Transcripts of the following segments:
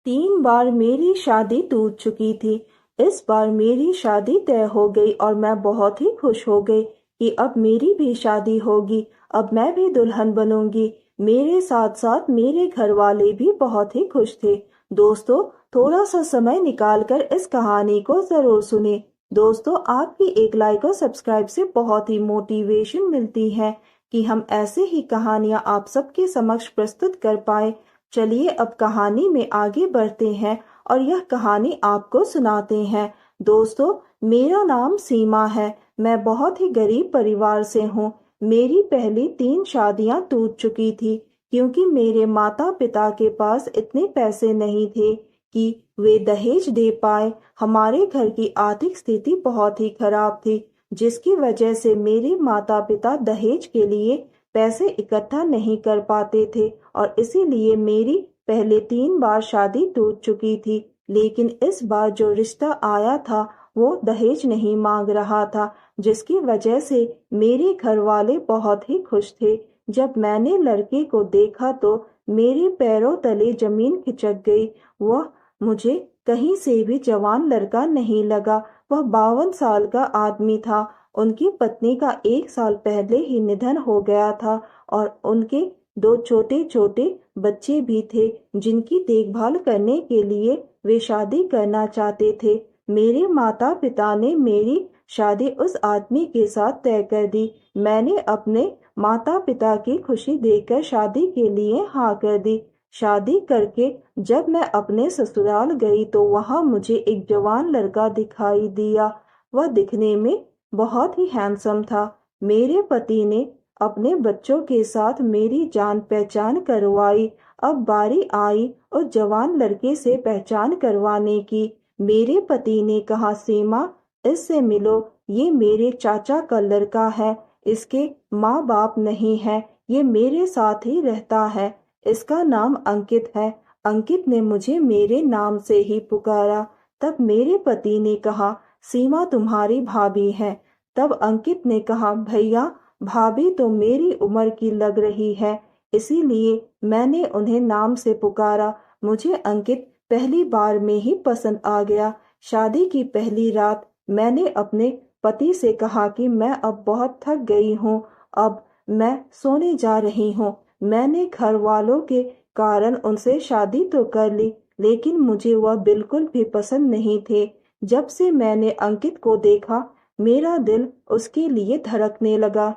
3 बार मेरी शादी टूट चुकी थी। इस बार मेरी शादी तय हो गई और मैं बहुत ही खुश हो गई कि अब मेरी भी शादी होगी। अब मैं भी दुल्हन बनूंगी। मेरे साथ साथ मेरे घर वाले भी बहुत ही खुश थे। दोस्तों, थोड़ा सा समय निकालकर इस कहानी को जरूर सुने। दोस्तों, आपकी एक लाइक और सब्सक्राइब से बहुत ही मोटिवेशन मिलती है कि हम ऐसे ही कहानियां आप सबके समक्ष प्रस्तुत कर पाए। चलिए अब कहानी में आगे बढ़ते हैं और यह कहानी आपको सुनाते हैं। दोस्तों, मेरा नाम सीमा है। मैं बहुत ही गरीब परिवार से हूँ। मेरी पहली 3 शादियां टूट चुकी थी क्योंकि मेरे माता पिता के पास इतने पैसे नहीं थे कि वे दहेज दे पाए। हमारे घर की आर्थिक स्थिति बहुत ही खराब थी, जिसकी वजह से मेरे माता पिता दहेज के लिए पैसे इकट्ठा नहीं कर पाते थे और इसीलिए मेरी पहले 3 बार शादी टूट चुकी थी। लेकिन इस बार जो रिश्ता आया था वो दहेज नहीं मांग रहा था, जिसकी वजह से मेरे घर वाले बहुत ही खुश थे। जब मैंने लड़के को देखा तो मेरे पैरों तले जमीन खिसक गई। वह मुझे कहीं से भी जवान लड़का नहीं लगा। वह 52 साल का आदमी था। उनकी पत्नी का 1 साल पहले ही निधन हो गया था और उनके 2 छोटे छोटे बच्चे भी थे जिनकी देखभाल करने के लिए वे शादी करना चाहते थे। मेरे माता पिता ने मेरी शादी उस आदमी के साथ तय कर दी। मैंने अपने माता पिता की खुशी देखकर शादी के लिए हाँ कर दी। शादी करके जब मैं अपने ससुराल गई तो वहां मुझे एक जवान लड़का दिखाई दिया। वह दिखने में बहुत ही हैंडसम था। मेरे पति ने अपने बच्चों के साथ मेरी जान पहचान करवाई। अब बारी आई उस जवान लड़के से पहचान करवाने की। मेरे पति ने कहा, सीमा, इससे मिलो, ये मेरे चाचा का लड़का है। इसके माँ बाप नहीं है। ये मेरे साथ ही रहता है। इसका नाम अंकित है। अंकित ने मुझे मेरे नाम से ही पुकारा। तब मेरे पति ने कहा, सीमा तुम्हारी भाभी है। तब अंकित ने कहा, भैया, भाभी तो मेरी उम्र की लग रही है, इसीलिए मैंने उन्हें नाम से पुकारा। मुझे अंकित पहली बार में ही पसंद आ गया। शादी की पहली रात मैंने अपने पति से कहा कि मैं अब बहुत थक गई हूँ, अब मैं सोने जा रही हूँ। मैंने घर वालों के कारण उनसे शादी तो कर ली, लेकिन मुझे वह बिल्कुल भी पसंद नहीं थे। जब से मैंने अंकित को देखा, मेरा दिल उसके लिए धड़कने लगा।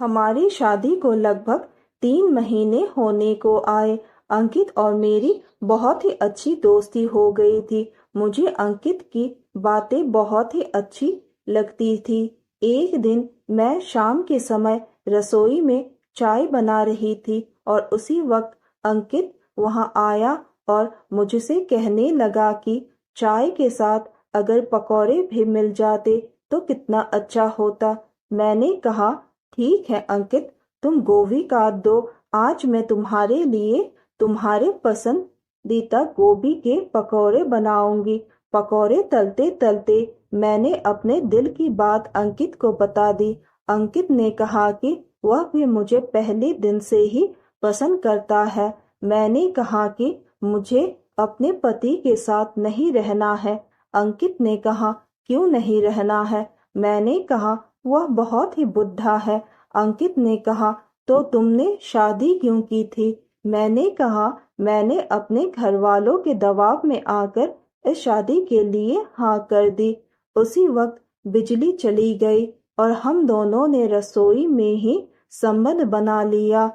हमारी शादी को लगभग 3 महीने होने को आए। अंकित और मेरी बहुत ही अच्छी दोस्ती हो गई थी। मुझे अंकित की बातें बहुत ही अच्छी लगती थी। एक दिन मैं शाम के समय रसोई में चाय बना रही थी और उसी वक्त अंकित वहां आया और मुझसे कहने लगा कि चाय के साथ अगर पकौड़े भी मिल जाते तो कितना अच्छा होता। मैंने कहा, ठीक है अंकित, तुम गोभी काट दो। आज मैं तुम्हारे लिए तुम्हारे पसंदीदा गोभी के पकौड़े बनाऊंगी। पकौड़े तलते तलते मैंने अपने दिल की बात अंकित को बता दी। अंकित ने कहा कि वह भी मुझे पहले दिन से ही पसंद करता है। मैंने कहा कि मुझे अपने पति के साथ नहीं रहना है। अंकित ने कहा, क्यों नहीं रहना है? मैंने कहा, वह बहुत ही बुढ़ा है। अंकित ने कहा, तो तुमने शादी क्यों की थी? मैंने कहा, मैंने अपने घर वालों के दबाव में आकर इस शादी के लिए हाँ कर दी। उसी वक्त बिजली चली गई और हम दोनों ने रसोई में ही संबंध बना लिया।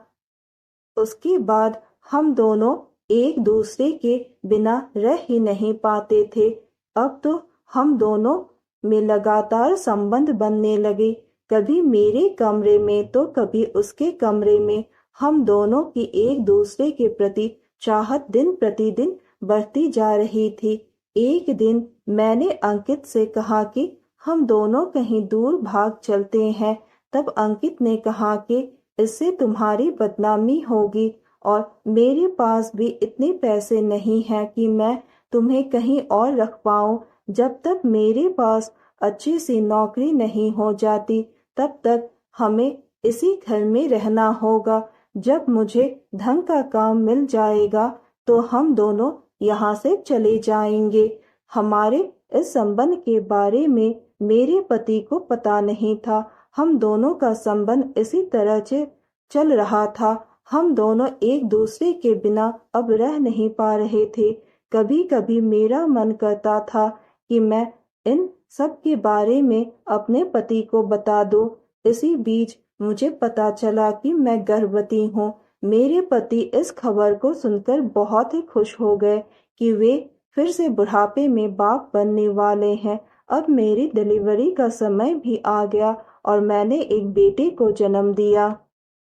उसके बाद हम दोनों एक दूसरे के बिना रह ही नहीं पाते थे। अब तो हम दोनों में लगातार संबंध बनने लगे। कभी मेरे कमरे में तो कभी उसके कमरे में। हम दोनों की एक दूसरे के प्रति चाहत दिन प्रतिदिन बढ़ती जा रही थी। एक दिन मैंने अंकित से कहा कि हम दोनों कहीं दूर भाग चलते हैं। तब अंकित ने कहा कि इससे तुम्हारी बदनामी होगी और मेरे पास भी इतने पैसे नहीं हैं कि मैं तुम्हें कहीं और रख पाऊं। जब तक मेरे पास अच्छी सी नौकरी नहीं हो जाती तब तक हमें इसी घर में रहना होगा। जब मुझे ढंग का काम मिल जाएगा तो हम दोनों यहाँ से चले जाएंगे। हमारे इस संबंध के बारे में मेरे पति को पता नहीं था। हम दोनों का संबंध इसी तरह से चल रहा था। हम दोनों एक दूसरे के बिना अब रह नहीं पा रहे थे। कभी कभी मेरा मन करता था कि मैं इन सब के बारे में अपने पति को बता दूं। इसी बीच मुझे पता चला कि मैं गर्भवती हूँ। मेरे पति इस खबर को सुनकर बहुत ही खुश हो गए कि वे फिर से बुढ़ापे में बाप बनने वाले हैं। अब मेरी डिलीवरी का समय भी आ गया और मैंने एक बेटे को जन्म दिया।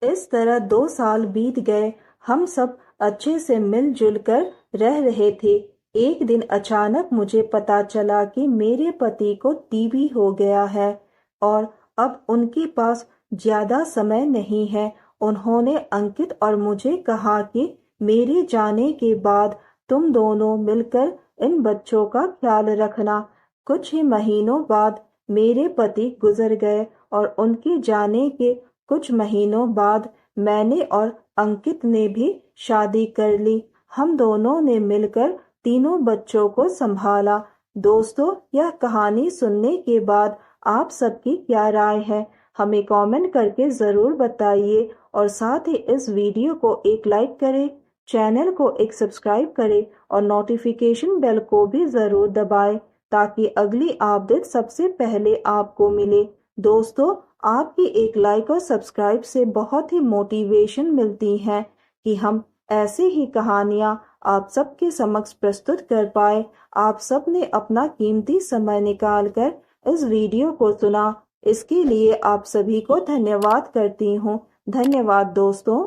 इस तरह 2 साल बीत गए। हम सब अच्छे से मिलजुल कर रह रहे थे। एक दिन अचानक मुझे पता चला कि मेरे पति को टीबी हो गया है और अब उनके पास ज्यादा समय नहीं है। उन्होंने अंकित और मुझे कहा कि मेरे जाने के बाद तुम दोनों मिलकर इन बच्चों का ख्याल रखना। कुछ ही महीनों बाद मेरे पति गुजर गए और उनके जाने के कुछ महीनों बाद मैंने और अंकित ने भी शादी कर ली। हम दोनों ने मिलकर तीनों बच्चों को संभाला। दोस्तों, यह कहानी सुनने के बाद आप सबकी क्या राय है, हमें कमेंट करके ज़रूर बताइए और साथ ही इस वीडियो को एक लाइक करें, चैनल को एक सब्सक्राइब करें और नोटिफिकेशन बेल को भी ज़रूर दबाएं ताकि अगली अपडेट सबसे पहले आपको मिले। दोस्तों, आपकी एक लाइक और सब्सक्राइब से बहुत ही मोटिवेशन मिलती है कि हम ऐसे ही कहानियाँ आप सबके समक्ष प्रस्तुत कर पाए। आप सब ने अपना कीमती समय निकालकर इस वीडियो को सुना, इसके लिए आप सभी को धन्यवाद करती हूँ। धन्यवाद दोस्तों।